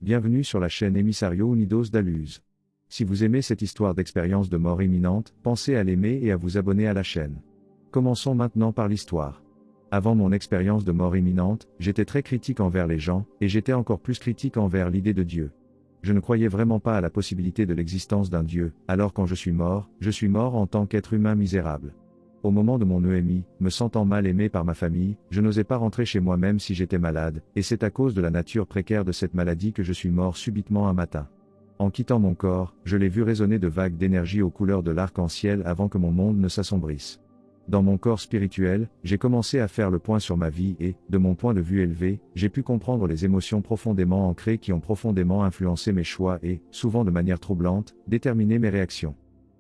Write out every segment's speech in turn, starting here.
Bienvenue sur la chaîne Emissario Unidos da Luz. Si vous aimez cette histoire d'expérience de mort imminente, pensez à l'aimer et à vous abonner à la chaîne. Commençons maintenant par l'histoire. Avant mon expérience de mort imminente, j'étais très critique envers les gens, et j'étais encore plus critique envers l'idée de Dieu. Je ne croyais vraiment pas à la possibilité de l'existence d'un Dieu, alors quand je suis mort en tant qu'être humain misérable. Au moment de mon EMI, me sentant mal aimé par ma famille, je n'osais pas rentrer chez moi même si j'étais malade, et c'est à cause de la nature précaire de cette maladie que je suis mort subitement un matin. En quittant mon corps, je l'ai vu résonner de vagues d'énergie aux couleurs de l'arc-en-ciel avant que mon monde ne s'assombrisse. Dans mon corps spirituel, j'ai commencé à faire le point sur ma vie et, de mon point de vue élevé, j'ai pu comprendre les émotions profondément ancrées qui ont profondément influencé mes choix et, souvent de manière troublante, déterminé mes réactions.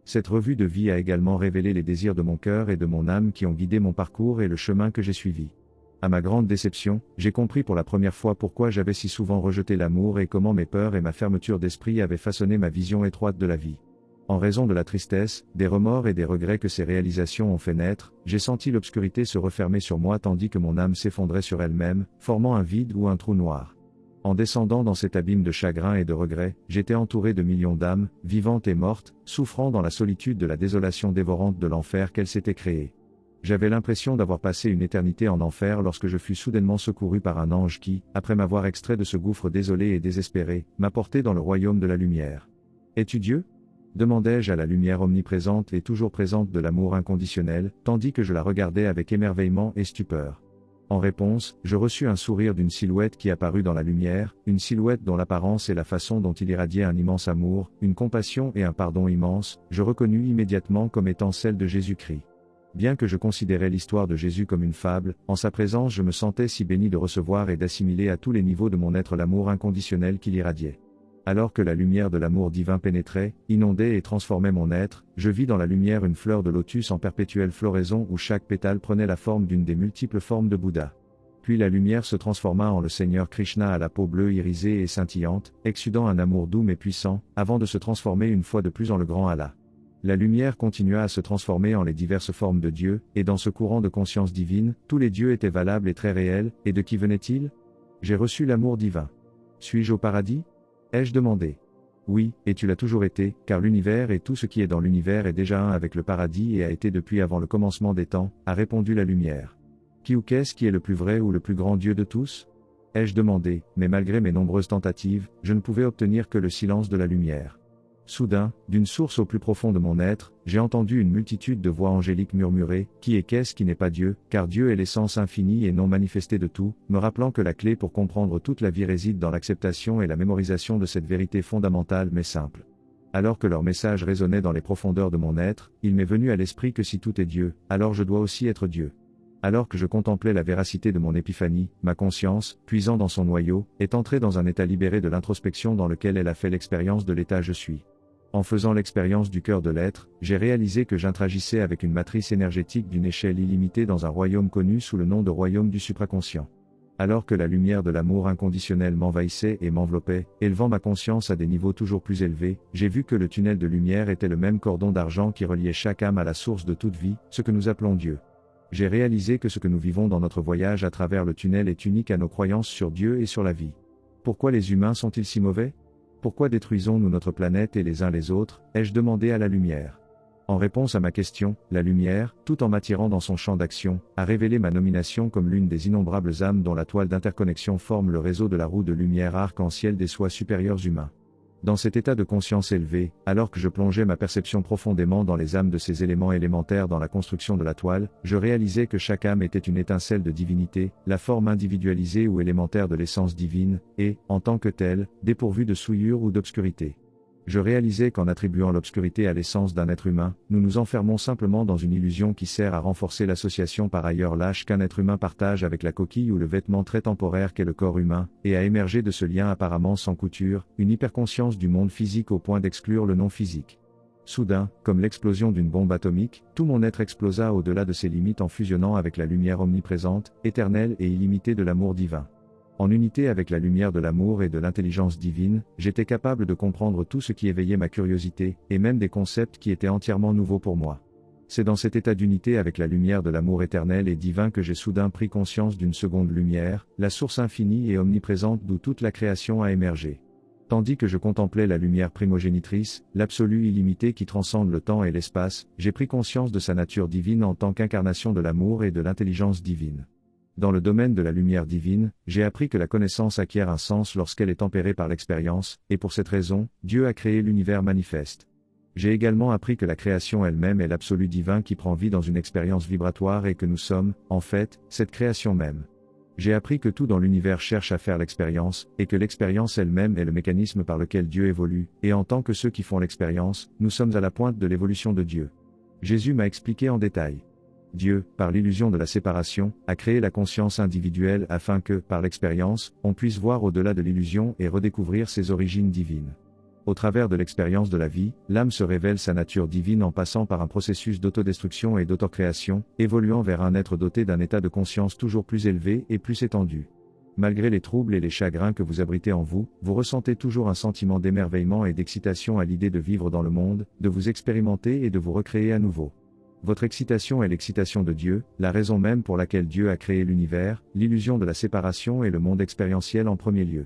Cette revue de vie a également révélé les désirs de mon cœur et de mon âme qui ont guidé mon parcours et le chemin que j'ai suivi. À ma grande déception, j'ai compris pour la première fois pourquoi j'avais si souvent rejeté l'amour et comment mes peurs et ma fermeture d'esprit avaient façonné ma vision étroite de la vie. En raison de la tristesse, des remords et des regrets que ces réalisations ont fait naître, j'ai senti l'obscurité se refermer sur moi tandis que mon âme s'effondrait sur elle-même, formant un vide ou un trou noir. En descendant dans cet abîme de chagrin et de regrets, j'étais entouré de millions d'âmes, vivantes et mortes, souffrant dans la solitude de la désolation dévorante de l'enfer qu'elles s'étaient créée. J'avais l'impression d'avoir passé une éternité en enfer lorsque je fus soudainement secouru par un ange qui, après m'avoir extrait de ce gouffre désolé et désespéré, m'a porté dans le royaume de la lumière. « Es-tu Dieu ?» demandai-je à la lumière omniprésente et toujours présente de l'amour inconditionnel, tandis que je la regardais avec émerveillement et stupeur. En réponse, je reçus un sourire d'une silhouette qui apparut dans la lumière, une silhouette dont l'apparence et la façon dont il irradiait un immense amour, une compassion et un pardon immense, je reconnus immédiatement comme étant celle de Jésus-Christ. Bien que je considérais l'histoire de Jésus comme une fable, en sa présence je me sentais si béni de recevoir et d'assimiler à tous les niveaux de mon être l'amour inconditionnel qu'il irradiait. Alors que la lumière de l'amour divin pénétrait, inondait et transformait mon être, je vis dans la lumière une fleur de lotus en perpétuelle floraison où chaque pétale prenait la forme d'une des multiples formes de Bouddha. Puis la lumière se transforma en le Seigneur Krishna à la peau bleue irisée et scintillante, exsudant un amour doux mais puissant, avant de se transformer une fois de plus en le grand Allah. La lumière continua à se transformer en les diverses formes de Dieu, et dans ce courant de conscience divine, tous les dieux étaient valables et très réels, et de qui venaient-ils ? J'ai reçu l'amour divin. Suis-je au paradis ? Ai-je demandé. Oui, et tu l'as toujours été, car l'univers et tout ce qui est dans l'univers est déjà un avec le paradis et a été depuis avant le commencement des temps, a répondu la lumière. Qui ou qu'est-ce qui est le plus vrai ou le plus grand Dieu de tous ? Ai-je demandé, mais malgré mes nombreuses tentatives, je ne pouvais obtenir que le silence de la lumière. Soudain, d'une source au plus profond de mon être, j'ai entendu une multitude de voix angéliques murmurer, « Qui est qu'est-ce qui n'est pas Dieu, car Dieu est l'essence infinie et non manifestée de tout », me rappelant que la clé pour comprendre toute la vie réside dans l'acceptation et la mémorisation de cette vérité fondamentale mais simple. Alors que leur message résonnait dans les profondeurs de mon être, il m'est venu à l'esprit que si tout est Dieu, alors je dois aussi être Dieu. Alors que je contemplais la véracité de mon épiphanie, ma conscience, puisant dans son noyau, est entrée dans un état libéré de l'introspection dans lequel elle a fait l'expérience de l'état je suis. En faisant l'expérience du cœur de l'être, j'ai réalisé que j'interagissais avec une matrice énergétique d'une échelle illimitée dans un royaume connu sous le nom de royaume du supraconscient. Alors que la lumière de l'amour inconditionnel m'envahissait et m'enveloppait, élevant ma conscience à des niveaux toujours plus élevés, j'ai vu que le tunnel de lumière était le même cordon d'argent qui reliait chaque âme à la source de toute vie, ce que nous appelons Dieu. J'ai réalisé que ce que nous vivons dans notre voyage à travers le tunnel est unique à nos croyances sur Dieu et sur la vie. Pourquoi les humains sont-ils si mauvais ? Pourquoi détruisons-nous notre planète et les uns les autres ? Ai-je demandé à la lumière. En réponse à ma question, la lumière, tout en m'attirant dans son champ d'action, a révélé ma nomination comme l'une des innombrables âmes dont la toile d'interconnexion forme le réseau de la roue de lumière arc-en-ciel des soi supérieurs humains. Dans cet état de conscience élevé, alors que je plongeais ma perception profondément dans les âmes de ces éléments élémentaires dans la construction de la toile, je réalisais que chaque âme était une étincelle de divinité, la forme individualisée ou élémentaire de l'essence divine, et, en tant que telle, dépourvue de souillure ou d'obscurité. Je réalisais qu'en attribuant l'obscurité à l'essence d'un être humain, nous nous enfermons simplement dans une illusion qui sert à renforcer l'association par ailleurs lâche qu'un être humain partage avec la coquille ou le vêtement très temporaire qu'est le corps humain, et à émerger de ce lien apparemment sans couture, une hyperconscience du monde physique au point d'exclure le non physique. Soudain, comme l'explosion d'une bombe atomique, tout mon être explosa au-delà de ses limites en fusionnant avec la lumière omniprésente, éternelle et illimitée de l'amour divin. En unité avec la lumière de l'amour et de l'intelligence divine, j'étais capable de comprendre tout ce qui éveillait ma curiosité, et même des concepts qui étaient entièrement nouveaux pour moi. C'est dans cet état d'unité avec la lumière de l'amour éternel et divin que j'ai soudain pris conscience d'une seconde lumière, la source infinie et omniprésente d'où toute la création a émergé. Tandis que je contemplais la lumière primogénitrice, l'absolu illimité qui transcende le temps et l'espace, j'ai pris conscience de sa nature divine en tant qu'incarnation de l'amour et de l'intelligence divine. Dans le domaine de la lumière divine, j'ai appris que la connaissance acquiert un sens lorsqu'elle est tempérée par l'expérience, et pour cette raison, Dieu a créé l'univers manifeste. J'ai également appris que la création elle-même est l'absolu divin qui prend vie dans une expérience vibratoire et que nous sommes, en fait, cette création même. J'ai appris que tout dans l'univers cherche à faire l'expérience, et que l'expérience elle-même est le mécanisme par lequel Dieu évolue, et en tant que ceux qui font l'expérience, nous sommes à la pointe de l'évolution de Dieu. Jésus m'a expliqué en détail. Dieu, par l'illusion de la séparation, a créé la conscience individuelle afin que, par l'expérience, on puisse voir au-delà de l'illusion et redécouvrir ses origines divines. Au travers de l'expérience de la vie, l'âme se révèle sa nature divine en passant par un processus d'autodestruction et d'autocréation, évoluant vers un être doté d'un état de conscience toujours plus élevé et plus étendu. Malgré les troubles et les chagrins que vous abritez en vous, vous ressentez toujours un sentiment d'émerveillement et d'excitation à l'idée de vivre dans le monde, de vous expérimenter et de vous recréer à nouveau. Votre excitation est l'excitation de Dieu, la raison même pour laquelle Dieu a créé l'univers, l'illusion de la séparation et le monde expérientiel en premier lieu.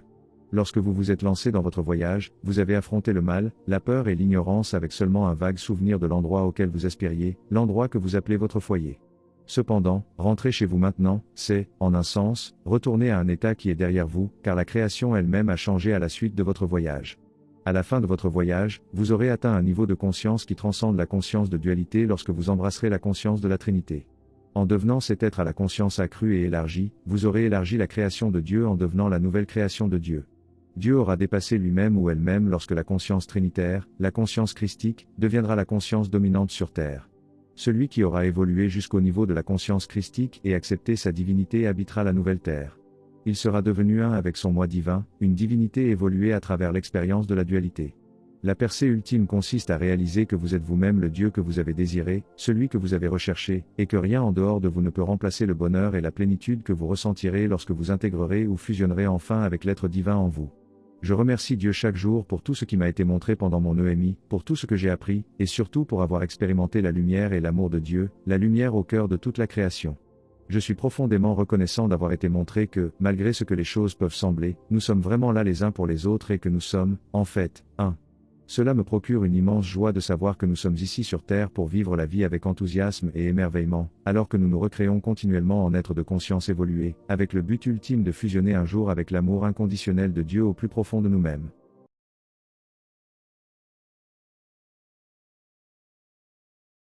Lorsque vous vous êtes lancé dans votre voyage, vous avez affronté le mal, la peur et l'ignorance avec seulement un vague souvenir de l'endroit auquel vous aspiriez, l'endroit que vous appelez votre foyer. Cependant, rentrer chez vous maintenant, c'est, en un sens, retourner à un état qui est derrière vous, car la création elle-même a changé à la suite de votre voyage. À la fin de votre voyage, vous aurez atteint un niveau de conscience qui transcende la conscience de dualité lorsque vous embrasserez la conscience de la Trinité. En devenant cet être à la conscience accrue et élargie, vous aurez élargi la création de Dieu en devenant la nouvelle création de Dieu. Dieu aura dépassé lui-même ou elle-même lorsque la conscience trinitaire, la conscience christique, deviendra la conscience dominante sur terre. Celui qui aura évolué jusqu'au niveau de la conscience christique et accepté sa divinité habitera la nouvelle terre. Il sera devenu un avec son moi divin, une divinité évoluée à travers l'expérience de la dualité. La percée ultime consiste à réaliser que vous êtes vous-même le Dieu que vous avez désiré, celui que vous avez recherché, et que rien en dehors de vous ne peut remplacer le bonheur et la plénitude que vous ressentirez lorsque vous intégrerez ou fusionnerez enfin avec l'être divin en vous. Je remercie Dieu chaque jour pour tout ce qui m'a été montré pendant mon EMI, pour tout ce que j'ai appris, et surtout pour avoir expérimenté la lumière et l'amour de Dieu, la lumière au cœur de toute la création. Je suis profondément reconnaissant d'avoir été montré que, malgré ce que les choses peuvent sembler, nous sommes vraiment là les uns pour les autres et que nous sommes, en fait, un. Cela me procure une immense joie de savoir que nous sommes ici sur Terre pour vivre la vie avec enthousiasme et émerveillement, alors que nous nous recréons continuellement en êtres de conscience évolués, avec le but ultime de fusionner un jour avec l'amour inconditionnel de Dieu au plus profond de nous-mêmes.